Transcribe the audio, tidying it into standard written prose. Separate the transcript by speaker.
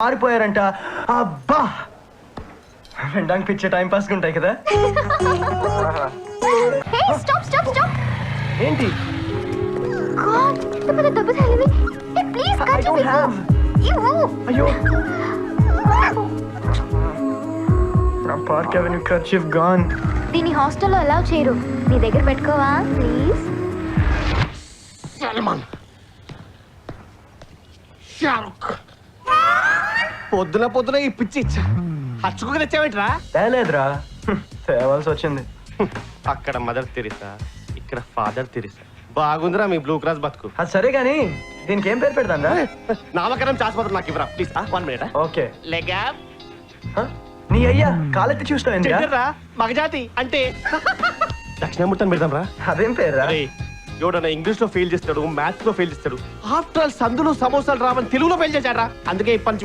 Speaker 1: మారిపోయారంట. అబ్బా వినడానికి పిచ్చే టైం పాస్ ఉంటాయి కదా.
Speaker 2: హే స్టాప్ స్టాప్ స్టాప్.
Speaker 1: ఏంటి?
Speaker 2: గాడ్ ఎంత పెద్ద దెబ్బ తగిలింది. Hey please
Speaker 1: I don't have. అయ్యో నా పార్క్ అవెన్యూ కర్చీఫ్ గాన్.
Speaker 2: దీని హాస్టల్లో అలౌ చేయరు. నీ దగ్గర పెట్టుకోవా ప్లీజ్.
Speaker 3: సల్మాన్ షారుఖ్ పొద్దున ఈ పిచ్చి హచ్చుకు తెచ్చావేంట్రా?
Speaker 1: తేలేదురా, తేవాల్సి వచ్చింది.
Speaker 3: అక్కడ మదర్ తెరిసా, ఇక్కడ ఫాదర్ తెరిసా. బాగుందిరా మీ బ్లూ క్రాస్ బతుకు.
Speaker 1: అది సరే గానీ దీనికి ఏం పేరు పెడతాంరా?
Speaker 3: నామకరణం శాశ్వతం నాకు ఇవ్వరా ప్లీజ్. 1 మినిట్.
Speaker 1: ఓకే.
Speaker 3: లెగా
Speaker 1: నీ అయ్యా కాలెత్తి చూస్తావేంద్రా?
Speaker 3: చెడ్డరా మగజాతి అంటే దక్షిణామూర్తిని పెడదాం రా.
Speaker 1: అదేం పేర్రా?
Speaker 3: ఎవడన్నా ఇంగ్లీష్ లో ఫెయిల్ చేస్తాడు, మ్యాథ్స్ లో ఫెయిల్ చేస్తాడు. ఆఫ్టర్ ఆల్ సందులు సమోసాలు రావని తెలుగులో ఫెయిల్ చేశాడు రా. అందుకే ఈ పంచ్